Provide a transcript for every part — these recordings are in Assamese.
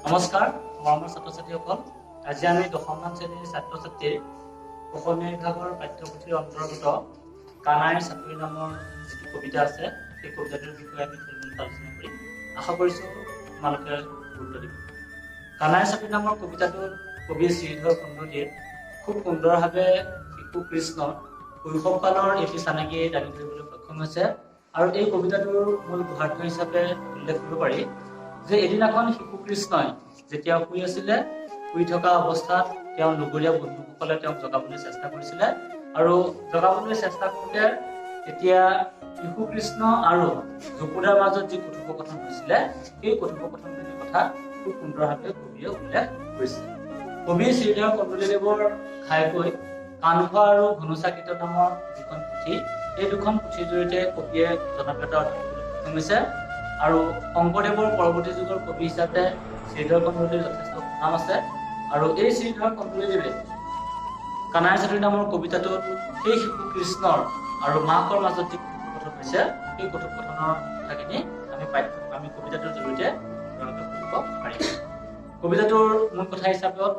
নমস্কাৰ মৰমৰ ছাত্ৰ ছাত্ৰীসকল, আজি আমি 10মান শ্ৰেণীৰ ছাত্ৰ ছাত্ৰীৰ অসমীয়া বিভাগৰ পাঠ্যপুথিৰ অন্তৰ্গত কানাইৰ চাকৰি নামৰ যিটো কবিতা আছে সেই কবিতাটোৰ বিষয়ে আমি থুলমূলকৈ আলোচনা কৰিম। আশা কৰিছোঁ তোমালোকে গুৰুত্ব দিব। কানাইৰ চাকৰি নামৰ কবিতাটোৰ কবি শ্ৰীধৰ কুণ্ডলীয়ে খুব সুন্দৰভাৱে শিশু কৃষ্ণৰ শৈশৱকালৰ এটি চানেকি দাঙি ধৰিবলৈ সক্ষম হৈছে। আৰু এই কবিতাটোৰ মূল ভাৰ্য হিচাপে উল্লেখ কৰিব পাৰি যে এদিনাখন শিশু কৃষ্ণই যেতিয়া শুই আছিলে, শুই থকা অৱস্থাত তেওঁৰ লগৰীয়া বন্ধুসকলে তেওঁক জগাবলৈ চেষ্টা কৰিছিলে। আৰু জগাবলৈ চেষ্টা কৰোঁতে তেতিয়া শিশু কৃষ্ণ আৰু যশোদাৰ মাজত যি কথোপকথন হৈছিলে সেই কথোপকথনখিনিৰ কথা খুব সুন্দৰভাৱে কবিয়ে উল্লেখ কৰিছে। কবি শ্ৰীধৰ কুণ্ডলীদেৱৰ ঘাইকৈ কাণখোৱা আৰু ঘুনুচাকিত নামৰ দুখন পুথি, এই দুখন পুথিৰ জৰিয়তে কবিয়ে জনপ্ৰিয়তা অৰ্জন কৰিবলৈ সক্ষম হৈছে। আৰু শংকৰদেৱৰ পৰৱৰ্তী যুগৰ কবি হিচাপে শ্ৰীধৰ কুণ্ডলীৰ যথেষ্ট সুনাম আছে। আৰু এই শ্ৰীধৰ কুণ্ডলীদেৱে কানাইৰ চাকৰি নামৰ কবিতাটোত সেই শিশু কৃষ্ণৰ আৰু মাকৰ মাজত যি কথোপকথন হৈছে সেই কথোপকথনৰ কথাখিনি আমি কবিতাটোৰ জৰিয়তে কৰিব পাৰিম। কবিতাটোৰ মূল কথা হিচাপত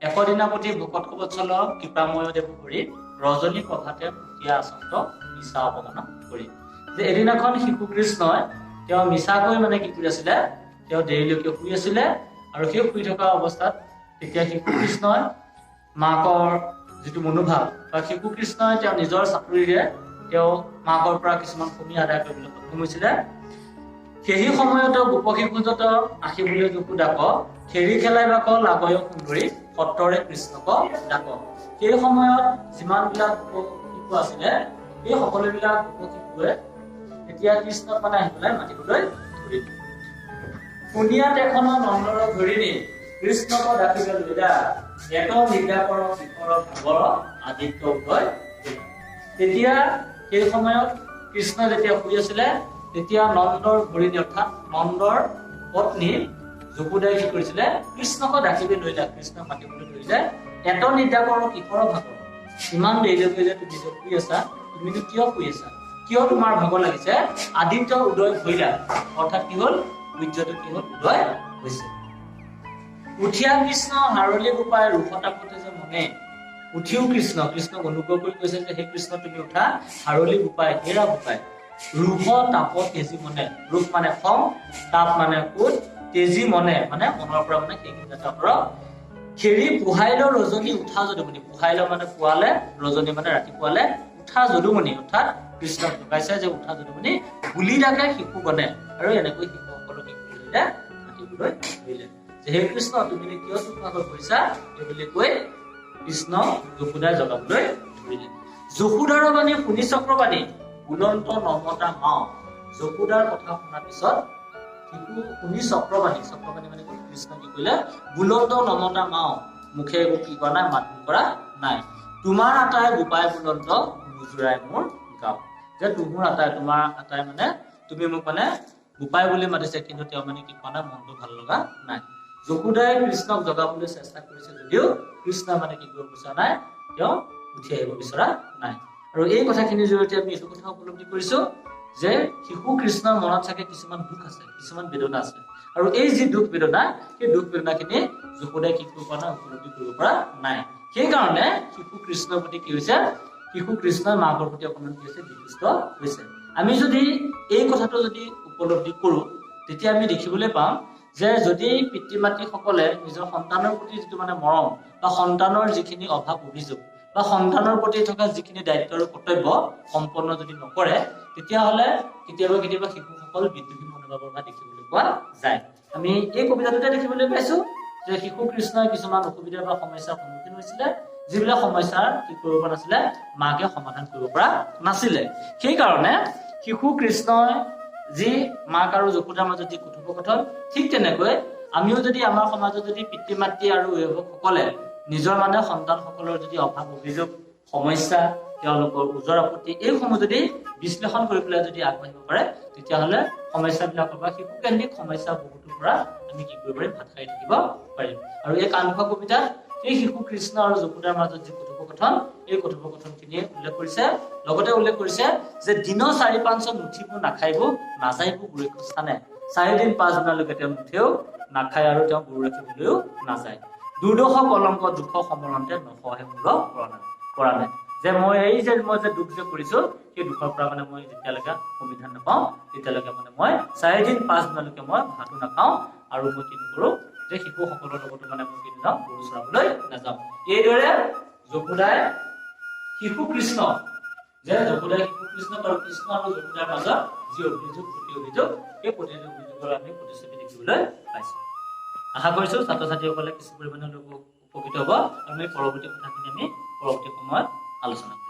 একদিনাপতি ভকত কবৎসল কৃপাময় দেৱ কৰি ৰজনী প্ৰভাতে পুতিয়া আচন্ত মিছা অপমান কৰি। যে এদিনাখন শিশু কৃষ্ণই তেওঁ মিছাকৈ কি কৰি আছিলে, তেওঁ দেৰিলৈকে শুই আছিলে। আৰু সেই শুই থকা অৱস্থাত তেতিয়া শিশু কৃষ্ণই মাকৰ যিটো মনোভাৱ বা শিশু কৃষ্ণই তেওঁ নিজৰ চাতুৰিৰে তেওঁ মাকৰ পৰা কিছুমান ভূমি আদায় কৰিবলৈ সক্ষম হৈছিলে। সেই সময়তো গোপশিশুজত আহিবলৈ যকো ডাক, খেৰি খেলাই বাক লাগয় সুন্দৰী সত্ৰৰে কৃষ্ণক ডাক। সেই সময়ত যিমানবিলাক শিশু আছিলে এই সকলোবিলাক শিশুৱে এতিয়া কৃষ্ণক আহি পেলাই মাতিবলৈ ধৰিলে। শুনিয়াত এখন নন্দৰ ধৰিণী কৃষ্ণক ডাকিব লুইদা, এক নিৰ্যাকৰ শিখৰ ভাগৰ আদিত্য উদয়। তেতিয়া সেই সময়ত কৃষ্ণ যেতিয়া শুই আছিলে তেতিয়া নন্দৰ ধৰিণী অৰ্থাৎ নন্দৰ পত্নী যশোদাই কি কৰিছিলে, কৃষ্ণক ডাকিব লুইদা, কৃষ্ণক মাতিবলৈ ধৰিলে। এত নিৰ্যাকৰ কিশোৰ ভাগৰ, ইমান দেৰিলৈকে যে তুমি যে শুই আছা, তুমিনো কিয় শুই আছা, কিয় তোমাৰ ভাগৰ লাগিছে? আদিত্য উদয় ভৈলা, অৰ্থাৎ কি হল, সূৰ্যটো কি হল, উদয় হৈছে। উঠিয়া কৃষ্ণ হাৰলি গোপাই ৰূপতাপতে যে মনে, উঠিও কৃষ্ণক অনুগ্ৰহ কৰি কৈছে যে সেই কৃষ্ণ তুমি উঠা, হাৰলি গোপাই হেৰা গোপাই ৰূপ তাপ তেজী মনে, ৰূপ মানে খং, তাপ মানে কোট, তেজী মনে মনৰ পৰা সেইখিনি আঁতৰক। খেৰি পোহাইলৰ ৰজনী উঠা যদুমণি, পোহাইলৰ পুৱালে, ৰজনী ৰাতিপুৱালে, উঠা যদুমণি অৰ্থাৎ কৃষ্ণক জগাইছে যে উঠা যদুমণি বুলি ডাকে শিশু গণে। আৰু এনেকৈ শিশুসকলক কি কৰিলে, মাতিবলৈ ধৰিলে যে হে কৃষ্ণ তুমি কিয় চুপ ভাগৰ কৰিছা, এই বুলি কৈ কৃষ্ণ যশোদাই জগাবলৈ ধৰিলে। যশোদাৰ বাণী শুনি চক্ৰবাণী বুলন্ত নমতা মাও, যশোদাৰ কথা শুনাৰ পিছত শিশু শুনি চক্ৰবাণী কৃষ্ণ কি কৰিলে, বুলন্ত নমতা মাও, মুখে একো কি কৰা নাই, মাত কৰা নাই। তোমাৰ আটাই গোপাই বুলন্ত মুজুৰাই মোৰ গাঁও, যে তোমাৰ আটাই তুমি মোক গোপাই বুলি মাতিছে, কিন্তু তেওঁ কি কৰা নাই, মনটো ভাল লগা নাই। যশোদাই কৃষ্ণক জগাবলৈ চেষ্টা কৰিছে যদিও কৃষ্ণ কি কৰিব বিচৰা নাই, তেওঁ উঠি আহিব বিচৰা নাই। আৰু এই কথাখিনিৰ জৰিয়তে আমি এইটো কথা উপলব্ধি কৰিছো যে শিশু কৃষ্ণৰ মনত চাগে কিছুমান দুখ আছে, কিছুমান বেদনা আছে। আৰু এই যি দুখ বেদনা, সেই দুখ বেদনাখিনি যশোদাই কি কৰিব পৰা নাই, উপলব্ধি কৰিব পৰা নাই। সেইকাৰণে শিশু কৃষ্ণৰ প্ৰতি কি হৈছে, শিশু কৃষ্ণৰ মাকৰ প্ৰতি অকণমান কি হৈছে, বিকৃষ্ট হৈছে। আমি যদি এই কথাটো যদি উপলব্ধি কৰো তেতিয়া আমি দেখিবলৈ পাম যে যদি পিতৃ মাতৃসকলে নিজৰ সন্তানৰ প্ৰতি যিটো মৰম বা সন্তানৰ যিখিনি অভাৱ অভিযোগ বা সন্তানৰ প্ৰতি থকা যিখিনি দায়িত্ব আৰু কৰ্তব্য সম্পন্ন যদি নকৰে, তেতিয়াহ'লে কেতিয়াবা শিশুসকল বিদ্ৰোহী মনোভাৱৰ পৰা দেখিবলৈ পোৱা যায়। আমি এই কবিতাটোতে দেখিবলৈ পাইছো যে শিশু কৃষ্ণই কিছুমান অসুবিধা বা সমস্যাৰ সন্মুখীন হৈছিলে, যিবিলাক সমস্যাৰ কি কৰিব পৰা নাছিলে, মাকে সমাধান কৰিব পৰা নাছিলে। সেইকাৰণে শিশু কৃষ্ণই যি মাক আৰু যশোদাৰ মাজত যি কথোপকথন, ঠিক তেনেকৈ আমিও যদি আমাৰ সমাজত যদি পিতৃ মাতৃ আৰু অভিভাৱকসকলে নিজৰ সন্তানসকলৰ যদি অভাৱ অভিযোগ সমস্যা, তেওঁলোকৰ ওজৰ আপত্তি, এইসমূহ যদি বিশ্লেষণ কৰি পেলাই যদি আগবাঢ়িব পাৰে, তেতিয়াহ'লে সমস্যাবিলাকৰ পৰা শিশুকেন্দ্ৰিক সমস্যা বহুতৰ পৰা আমি কি কৰিব পাৰিম, হাত সাৰি থাকিব পাৰিম। আৰু এই কাণখোৱা কবিতাত এই শিশু কৃষ্ণ আৰু যশোদাৰ মাজত যি কথোপকথন, এই কথোপকথনখিনিয়ে উল্লেখ কৰিছে। লগতে উল্লেখ কৰিছে যে দিন 4-5 নুঠিব নাখাইব নাযাইব গুৰুক স্থানে, 4 দিন 5 দিনলৈকে তেওঁ নুঠেও নাখায় আৰু তেওঁ গুৰু ৰাখিবলৈও নাযায়। দুৰ্দশা কলংক দুখ সমৰণতে নসহে মূল পৰা নাই। যে মই যে দুখ যে কৰিছো সেই দুখৰ পৰা মানে মই যেতিয়ালৈকে সমিধান নাপাওঁ তেতিয়ালৈকে মানে মই 4 দিন 5 দিনলৈকে মই ভাতো নাখাওঁ আৰু মই কি নকৰো যে শিশুসকলৰ লগতো মানে মই কি নাযাওঁ গৰু চৰাবলৈ নাযাওঁ। এইদৰে যশোদাই শিশু কৃষ্ণ শিশু কৃষ্ণ আৰু কৃষ্ণ আৰু যশোদাৰ মাজত যি অভিযোগ প্ৰতিযোগ সেই অভিযোগৰ আমি প্ৰতিশ্ৰুতি দেখিবলৈ পাইছো। আশা কৰিছো ছাত্ৰ ছাত্ৰীসকলে কিছু পৰিমাণে উপকৃত হ'ব আৰু আমি পৰৱৰ্তী কথাখিনি আমি পৰৱৰ্তী সময়ত আলোচনা কৰিম।